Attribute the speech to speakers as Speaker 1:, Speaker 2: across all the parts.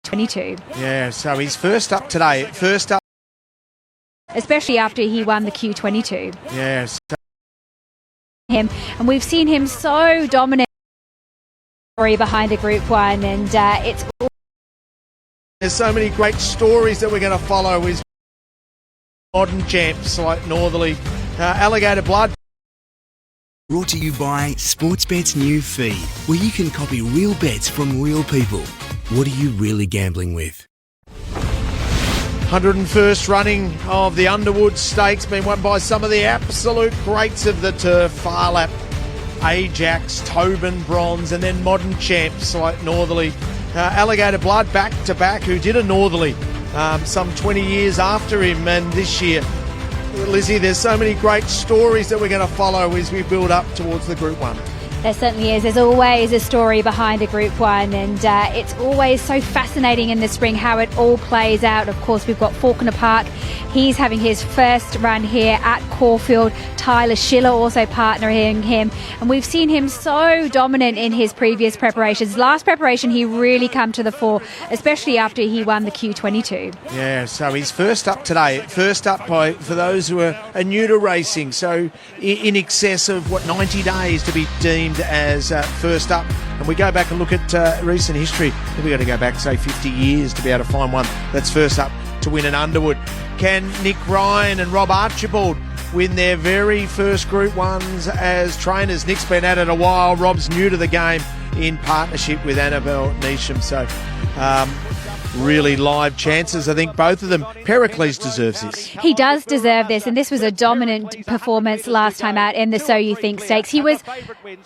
Speaker 1: 22.
Speaker 2: Yeah, so he's first up today. First up.
Speaker 1: Especially after he won the Q22.
Speaker 2: Yes.
Speaker 1: And we've seen him so dominant behind a Group 1, and
Speaker 2: there's so many great stories that we're going to follow with modern champs like Northerly, Alligator Blood.
Speaker 3: Brought to you by Sportsbet's new feed, where you can copy real bets from real people. What are you really gambling with?
Speaker 2: 101st running of the Underwood Stakes, been won by some of the absolute greats of the turf. Farlap, Ajax, Tobin, Bronze, and then modern champs like Northerly, Alligator Blood back to back, who did a Northerly some 20 years after him. And this year, Lizzie, there's so many great stories that we're going to follow as we build up towards the Group 1.
Speaker 1: There certainly is. There's always a story behind a Group 1, and it's always so fascinating in the spring how it all plays out. Of course, we've got Faulkner Park. He's having his first run here at Caulfield. Tyler Schiller also partnering him, and we've seen him so dominant in his previous preparations. Last preparation, he really come to the fore, especially after he won the Q22.
Speaker 2: Yeah, so he's first up today. First up for those who are new to racing. So in excess of, 90 days to be deemed as first up. And we go back and look at recent history. We've got to go back, say, 50 years to be able to find one that's first up to win an Underwood. Can Nick Ryan and Rob Archibald win their very first Group 1s as trainers? Nick's been at it a while. Rob's new to the game in partnership with Annabelle Neesham. So really live chances. I think both of them. Pericles deserves this.
Speaker 1: He does deserve this, and this was a dominant performance last time out in the So You Think Stakes. He was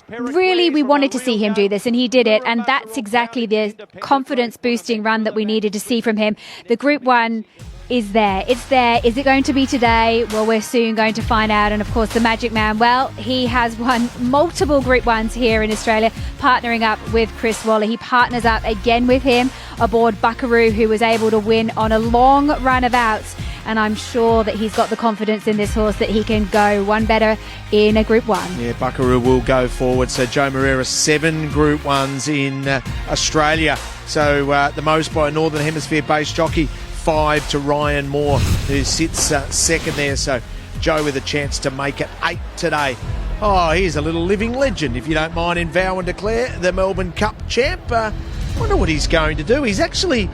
Speaker 1: really, we wanted to see him do this, and he did it, and that's exactly the confidence boosting run that we needed to see from him. The Group 1 is there. It's there. Is it going to be today? Well, we're soon going to find out. And of course, the Magic Man, well, he has won multiple Group 1s here in Australia, partnering up with Chris Waller. He partners up again with him aboard Buckaroo, who was able to win on a long run of outs. And I'm sure that he's got the confidence in this horse that he can go one better in a Group 1.
Speaker 2: Yeah, Buckaroo will go forward. So Joe Moreira, 7 Group 1s in Australia. So the most by a Northern Hemisphere based jockey. 5 to Ryan Moore, who sits second there. So Joe with a chance to make it 8 today. Oh, here's a little living legend, if you don't mind, in Vow and Declare, the Melbourne Cup champ. Wonder what he's going to do. He's actually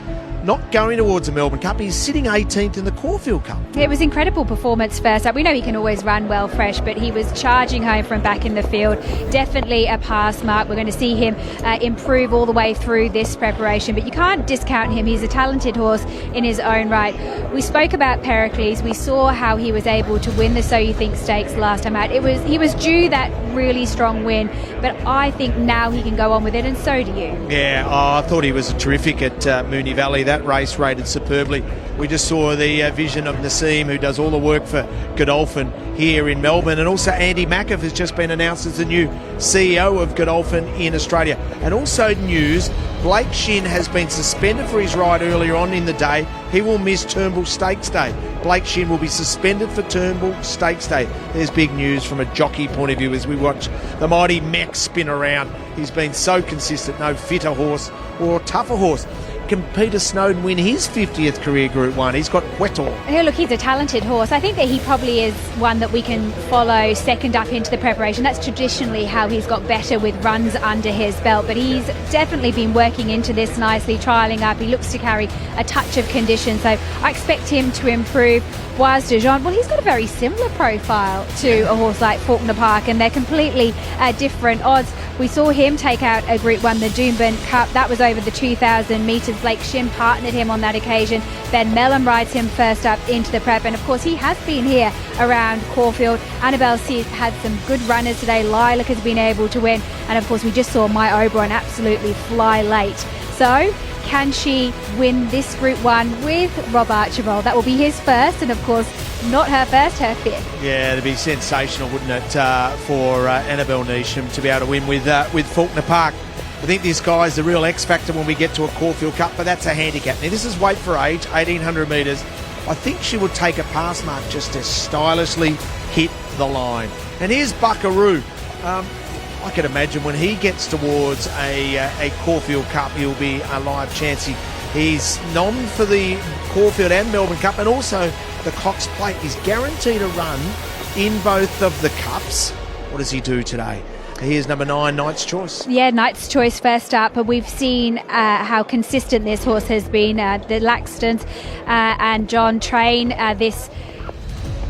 Speaker 2: not going towards the Melbourne Cup. He's sitting 18th in the Caulfield Cup.
Speaker 1: It was incredible performance first up. We know he can always run well fresh, but he was charging home from back in the field. Definitely a pass mark. We're going to see him improve all the way through this preparation, but you can't discount him. He's a talented horse in his own right. We spoke about Pericles. We saw how he was able to win the So You Think Stakes last time out. He was due that really strong win, but I think now he can go on with it, and so do you.
Speaker 2: Yeah, I thought he was terrific at Moonee Valley. That race rated superbly. We just saw the vision of Nassim, who does all the work for Godolphin here in Melbourne, and also Andy Mackif has just been announced as the new CEO of Godolphin in Australia. And also news, Blake Shin has been suspended for his ride earlier on in the day. He will miss Turnbull Stakes Day. Blake Shin will be suspended for Turnbull Stakes Day. There's big news from a jockey point of view as we watch the mighty Mac spin around. He's been so consistent, no fitter horse or tougher horse. Can Peter Snowden win his 50th career Group 1? He's got Quetor.
Speaker 1: Oh, look, he's a talented horse. I think that he probably is one that we can follow second up into the preparation. That's traditionally how he's got better with runs under his belt, but he's definitely been working into this nicely, trialling up. He looks to carry a touch of condition, so I expect him to improve. Boise de Jean, well, he's got a very similar profile to a horse like Faulkner Park, and they're completely different odds. We saw him take out a Group 1, the Doomben Cup. That was over the 2,000 metres. Blake Shin partnered him on that occasion. Ben Mellon rides him first up into the prep, and of course he has been here around Caulfield. Annabelle Sears had some good runners today. Lilac has been able to win, and of course we just saw My Oberon absolutely fly late. So can she win this Group 1 with Rob Archibald? That will be his first, and of course not her first, her fifth.
Speaker 2: Yeah, it'd be sensational, wouldn't it, for Annabelle Neesham to be able to win with Faulkner Park. I think this guy's the real X factor when we get to a Caulfield Cup, but that's a handicap. Now, this is weight for age, 1,800 metres. I think she would take a pass mark just to stylishly hit the line. And here's Buckaroo. I could imagine when he gets towards a Caulfield Cup, he'll be a live chance. He's nommed for the Caulfield and Melbourne Cup, and also the Cox Plate. He's guaranteed a run in both of the cups. What does he do today? Here's number 9, Knight's Choice.
Speaker 1: Yeah, Knight's Choice first up, but we've seen how consistent this horse has been. The Laxtons and John Train, this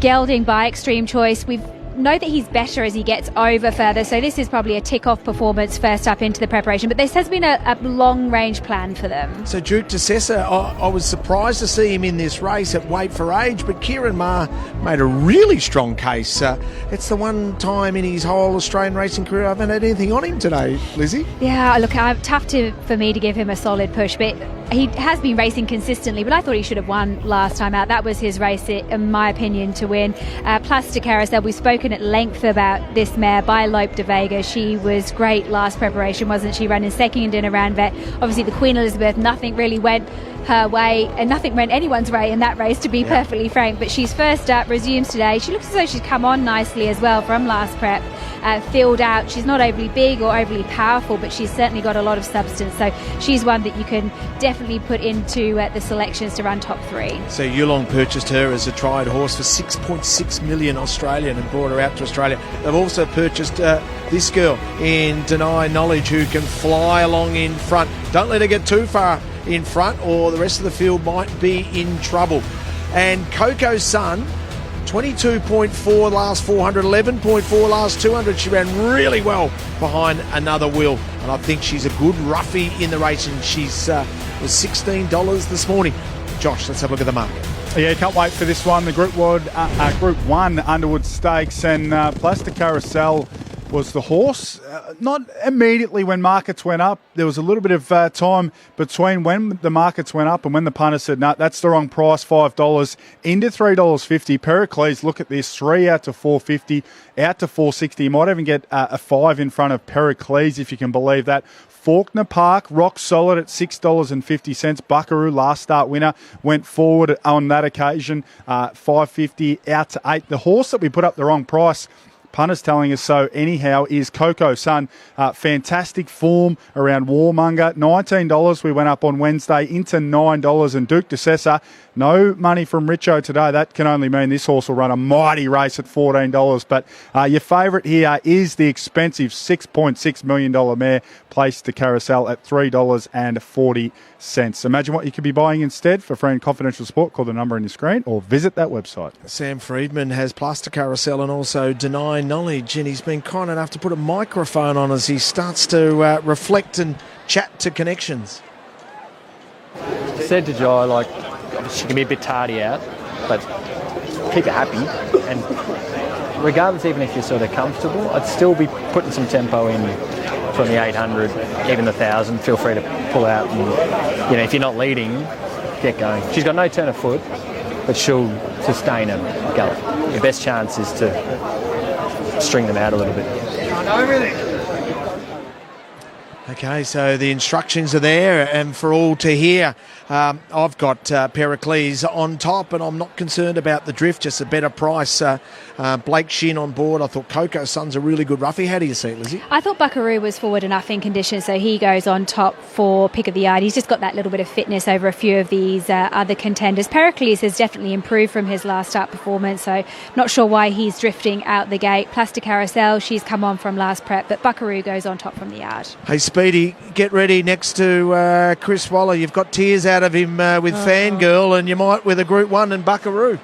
Speaker 1: gelding by Extreme Choice. We know that he's better as he gets over further, so this is probably a tick-off performance first up into the preparation, but this has been a long-range plan for them.
Speaker 2: So Duke de Sessa, I was surprised to see him in this race at weight for age, but Kieran Maher made a really strong case. It's the one time in his whole Australian racing career I haven't had anything on him today, Lizzie.
Speaker 1: Yeah, look, tough for me to give him a solid push, but he has been racing consistently, but I thought he should have won last time out. That was his race, in my opinion, to win. Plastic Carousel, we've spoken at length about this mare by Lope de Vega. She was great last preparation, wasn't she? Running second in a round vet. Obviously, the Queen Elizabeth, nothing really went her way, and nothing went anyone's way in that race, to be perfectly frank. But she's first up, resumes today. She looks as though she's come on nicely as well from last prep. Filled out. She's not overly big or overly powerful, but she's certainly got a lot of substance. So she's one that you can definitely put into the selections to run top 3.
Speaker 2: So Yulong purchased her as a tried horse for 6.6 million Australian and brought her out to Australia. They've also purchased this girl in Deny Knowledge, who can fly along in front. Don't let her get too far in front, or the rest of the field might be in trouble. And Coco's Son, 22.4 last 400, 11.4 last 200. She ran really well behind Another Will, and I think she's a good roughie in the race, and she's was $16 this morning. Josh, let's have a look at the market.
Speaker 4: Yeah, can't wait for this one. The Group 1 Underwood Stakes, and Plastic Carousel was the horse. Not immediately when markets went up. There was a little bit of time between when the markets went up and when the punter said, no, that's the wrong price, $5, into $3.50. Pericles, look at this, 3 out to $4.50, out to $4.60. You might even get a 5 in front of Pericles, if you can believe that. Faulkner Park, rock solid at $6.50. Buckaroo, last start winner, went forward on that occasion, $5.50 out to $8. The horse that we put up the wrong price, punter's telling us so anyhow, is Coco's Son. Fantastic form around Warmonger. $19 we went up on Wednesday, into $9. And Duke de Sessa, no money from Richo today. That can only mean this horse will run a mighty race at $14. But your favourite here is the expensive $6.6 million mare, placed to Carousel at $3.40. Imagine what you could be buying instead. For free and confidential support, call the number on your screen or visit that website.
Speaker 2: Sam Friedman has Plastic Carousel and also Deny Knowledge, and he's been kind enough to put a microphone on as he starts to reflect and chat to connections.
Speaker 5: Said to Jai, like, she can be a bit tardy out, but keep her happy. And regardless, even if you're sort of comfortable, I'd still be putting some tempo in from the 800, even the 1,000. Feel free to pull out, and if you're not leading, get going. She's got no turn of foot, but she'll sustain a gallop. Your best chance is to string them out a little bit.
Speaker 2: Okay, so the instructions are there and for all to hear. I've got Pericles on top, and I'm not concerned about the drift, just a better price. Blake Shin on board. I thought Coco's Son's a really good roughie. How do you see it, Lizzie?
Speaker 1: I thought Buckaroo was forward enough in condition, so he goes on top for pick of the yard. He's just got that little bit of fitness over a few of these other contenders. Pericles has definitely improved from his last start performance, so not sure why he's drifting out the gate. Plastic Carousel, she's come on from last prep, but Buckaroo goes on top from the yard.
Speaker 2: Hey, Speedy, get ready next to Chris Waller. You've got tears out of him with Fangirl, and you might with a Group 1 and Buckaroo.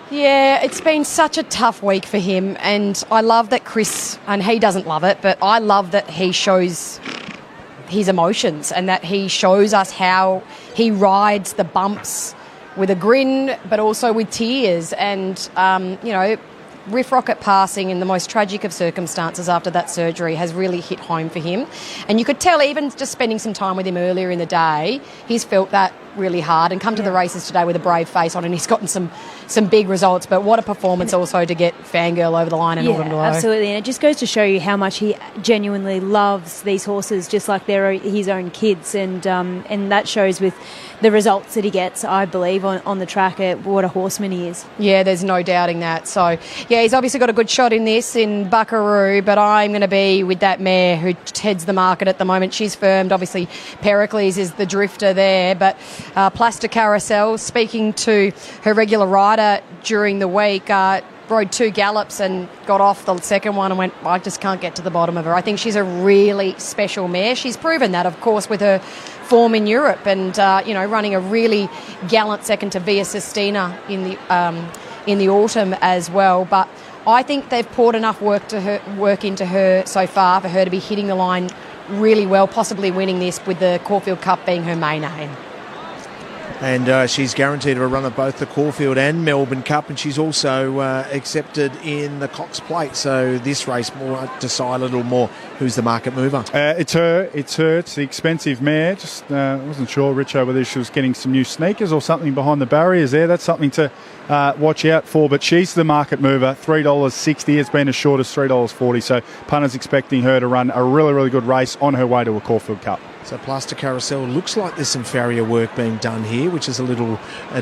Speaker 6: Yeah, it's been such a tough week for him, and I love that Chris, and he doesn't love it, but I love that he shows his emotions and that he shows us how he rides the bumps with a grin, but also with tears. And, Riff Rocket passing in the most tragic of circumstances after that surgery has really hit home for him. And you could tell, even just spending some time with him earlier in the day, he's felt that really hard and come to the races today with a brave face on, and he's gotten some big results. But what a performance also to get Fangirl over the line and Autumn Glow.
Speaker 7: Absolutely, and it just goes to show you how much he genuinely loves these horses, just like they're his own kids, and that shows with the results that he gets, I believe, on the track. What a horseman he is.
Speaker 6: Yeah, there's no doubting that. So, yeah, he's obviously got a good shot in this in Buckaroo, but I'm going to be with that mare who heads the market at the moment. She's firmed. Obviously, Pericles is the drifter there, but Plastic Carousel, speaking to her regular rider during the week, rode 2 gallops and got off the second one and went, I just can't get to the bottom of her. I think she's a really special mare. She's proven that, of course, with her form in Europe and, running a really gallant second to Via Sistina in the autumn as well. But I think they've poured enough work into her so far for her to be hitting the line really well, possibly winning this with the Caulfield Cup being her main aim.
Speaker 2: And she's guaranteed a run at both the Caulfield and Melbourne Cup, and she's also accepted in the Cox Plate. So this race will decide a little more who's the market mover.
Speaker 4: It's her. It's the expensive mare. Just wasn't sure, Richo, whether she was getting some new sneakers or something behind the barriers there. That's something to watch out for. But she's the market mover. $3.60. It's been as short as $3.40. So punters expecting her to run a really, really good race on her way to a Caulfield Cup.
Speaker 2: So Plastic Carousel, looks like there's some farrier work being done here, which is a little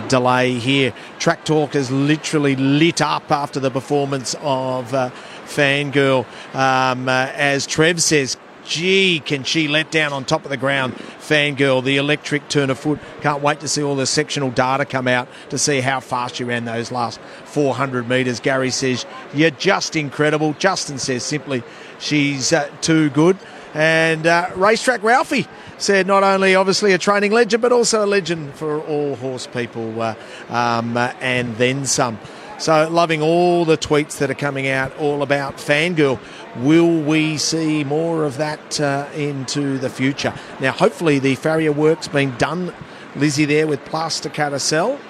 Speaker 2: delay here. Track Talk has literally lit up after the performance of Fangirl. As Trev says, gee, can she let down on top of the ground, Fangirl, the electric turn of foot. Can't wait to see all the sectional data come out to see how fast she ran those last 400 metres. Gary says, you're just incredible. Justin says simply, she's too good. And Racetrack Ralphie said not only obviously a training legend, but also a legend for all horse people and then some. So loving all the tweets that are coming out all about Fangirl. Will we see more of that into the future? Now, hopefully the farrier work's been done, Lizzie, there with Plaster Carousel.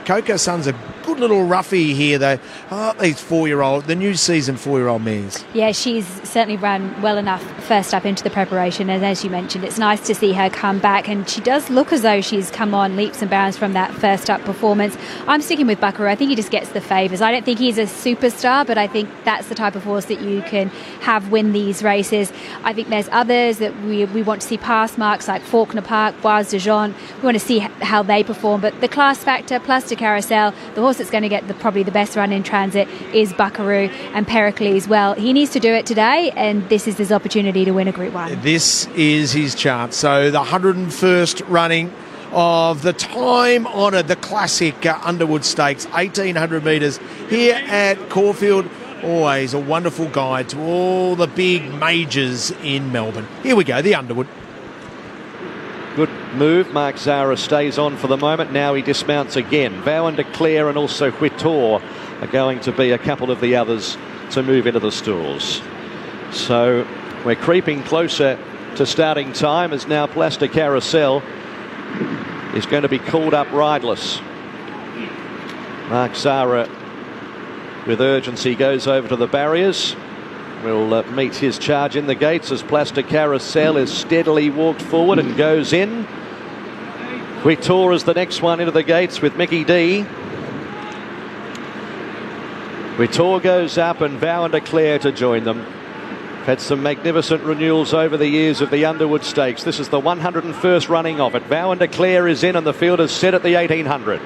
Speaker 2: Coco Sun's a good little roughie here, though. These the new season 4-year-old mares.
Speaker 1: Yeah, she's certainly run well enough first up into the preparation, and as you mentioned, it's nice to see her come back, and she does look as though she's come on leaps and bounds from that first up performance. I'm sticking with Buckaroo. I think he just gets the favours. I don't think he's a superstar, but I think that's the type of horse that you can have win these races. I think there's others that we want to see pass marks like Faulkner Park, Bois de Jean. We want to see how they perform, but the class factor, plus the Carousel, the horse that's going to get probably the best run in transit is Buckaroo, and Pericles. Well, he needs to do it today, and this is his opportunity to win a Group 1.
Speaker 2: This is his chance. So the 101st running of the time-honoured, the classic Underwood Stakes, 1,800 metres here at Caulfield. Always a wonderful guide to all the big majors in Melbourne. Here we go, the Underwood.
Speaker 8: Good move. Mark Zara stays on for the moment. Now he dismounts again. Vow and Declare and also Whittor are going to be a couple of the others to move into the stalls. So we're creeping closer to starting time, as now Plastic Carousel is going to be called up rideless. Mark Zara with urgency goes over to the barriers. Will meet his charge in the gates as Plastic Carousel is steadily walked forward and goes in. Whittor is the next one into the gates with Mickey D. Whittor goes up and Vow and Declare to join them. Had some magnificent renewals over the years of the Underwood Stakes. This is the 101st running of it. Vow and Declare is in and the field is set at the 1800.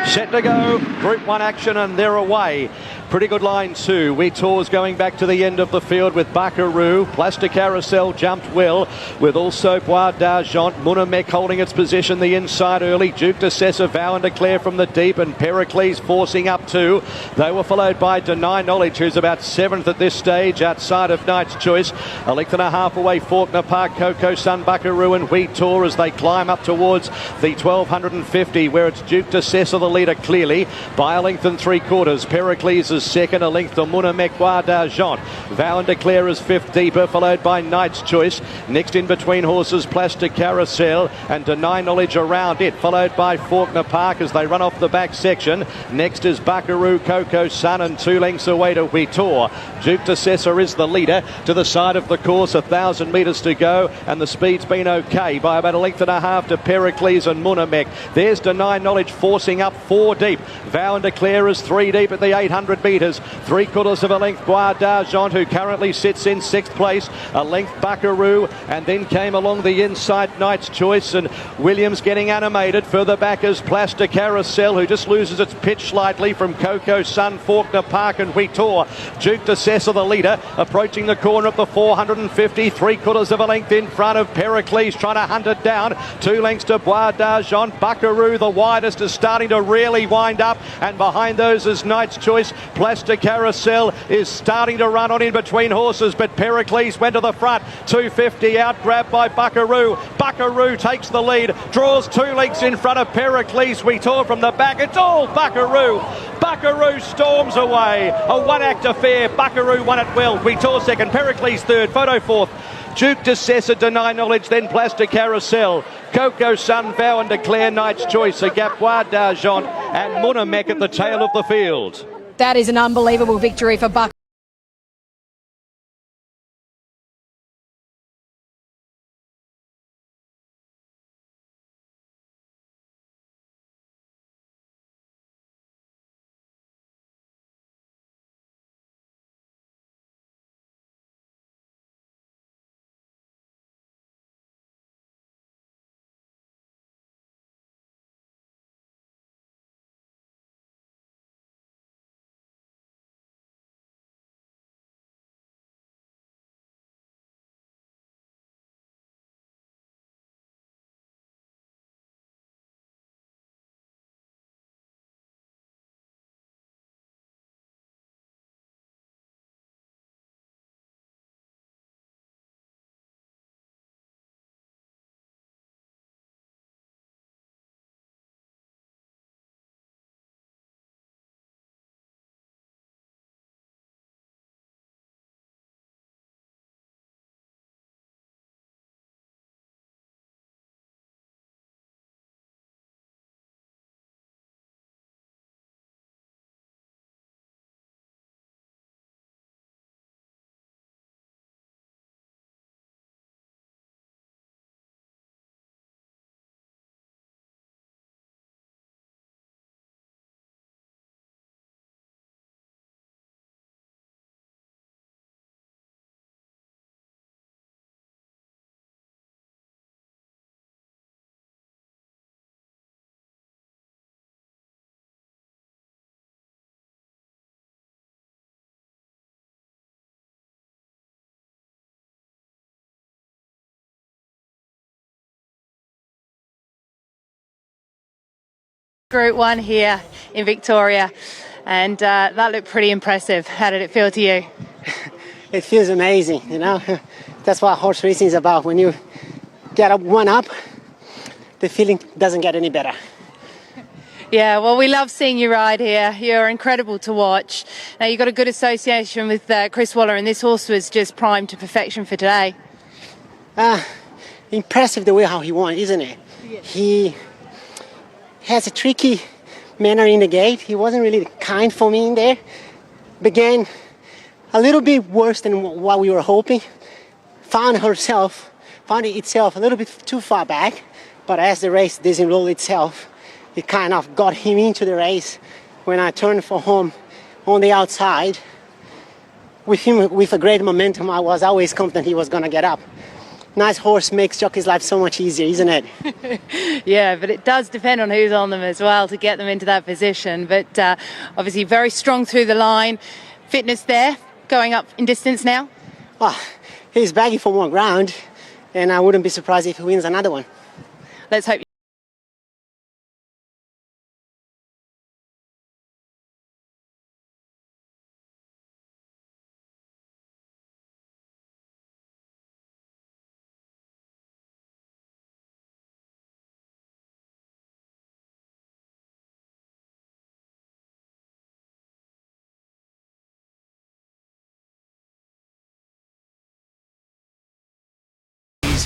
Speaker 8: Set to go, Group 1 action, and they're away. Pretty good line too. Whittor's going back to the end of the field with Buckaroo. Plastic Carousel jumped well with also Bois d'Argent. Munamek holding its position the inside early. Duke de Sessa, Vow and Declare from the deep, and Pericles forcing up too. They were followed by Deny Knowledge, who's about 7th at this stage outside of Knight's Choice. A length and a half away, Faulkner Park, Coco Sun, Buckaroo and Whittor as they climb up towards the 1250, where it's Duke de Sessa the leader clearly by a length and 3/4. Pericles is is second, a length to Munamek d'Argent. Vow and Declare is fifth deeper, followed by Knight's Choice. Next in between horses, Plastic Carousel and Deny Knowledge around it, followed by Faulkner Park as they run off the back section. Next is Buckaroo, Coco Sun, and 2 lengths away to Huitor. Duke de Cesar is the leader to the side of the course, 1,000 metres to go, and the speed's been okay by about a length and a half to Pericles and Munamek. There's Deny Knowledge forcing up 4 deep. Vow and Declare is 3 deep at the 800 metres. 3/4 of a length Bois d'Argent, who currently sits in 6th place. A length Buckaroo, and then came along the inside Knight's Choice, and Williams getting animated. Further back is Plastic Carousel, who just loses its pitch slightly from Coco Sun, Faulkner Park and Huitor. Duke de Cesar the leader, approaching the corner of the 450. 3/4 of a length in front of Pericles, trying to hunt it down. 2 lengths to Bois d'Argent. Buckaroo, the widest, is starting to really wind up, and behind those is Knight's Choice. Plastic Carousel is starting to run on in between horses, but Pericles went to the front. 250 out, grabbed by Buckaroo. Buckaroo takes the lead, draws 2 lengths in front of Pericles. We tore from the back. It's all Buckaroo. Buckaroo storms away. A one-act affair. Buckaroo won it well. We tore second. Pericles third. Photo fourth. Duke de Cesar, Deny Knowledge, then Plastic Carousel. Coco Sun, Vow and Declare, Knight's Choice, a gap Bois d'Argent, and Munamek at the tail of the field.
Speaker 6: That is an unbelievable victory for Buck.
Speaker 9: Group 1 here in Victoria, and that looked pretty impressive. How did it feel to you?
Speaker 10: It feels amazing, you know. That's what horse racing is about. When you get up one up, the feeling doesn't get any better.
Speaker 9: Yeah, well, we love seeing you ride here. You're incredible to watch. Now, you've got a good association with Chris Waller, and this horse was just primed to perfection for today.
Speaker 10: Impressive the way how he won, isn't it? Yeah. He has a tricky manner in the gate. He wasn't really kind for me in there. Began a little bit worse than what we were hoping. Found it itself a little bit too far back, but as the race disenrolled itself, it kind of got him into the race. When I turned for home on the outside, with him with a great momentum, I was always confident he was going to get up. Nice horse makes jockey's life so much easier, isn't it?
Speaker 9: Yeah, but it does depend on who's on them as well to get them into that position. But obviously very strong through the line. Fitness there, going up in distance now?
Speaker 10: Well, he's bagging for more ground, and I wouldn't be surprised if he wins another one.
Speaker 9: Let's hope.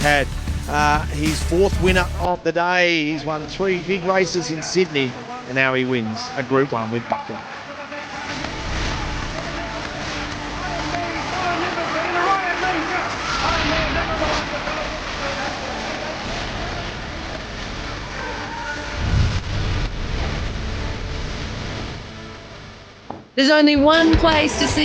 Speaker 2: had. His fourth winner of the day. He's won 3 big races in Sydney, and now he wins a Group 1 with Buckland.
Speaker 11: There's only one place to see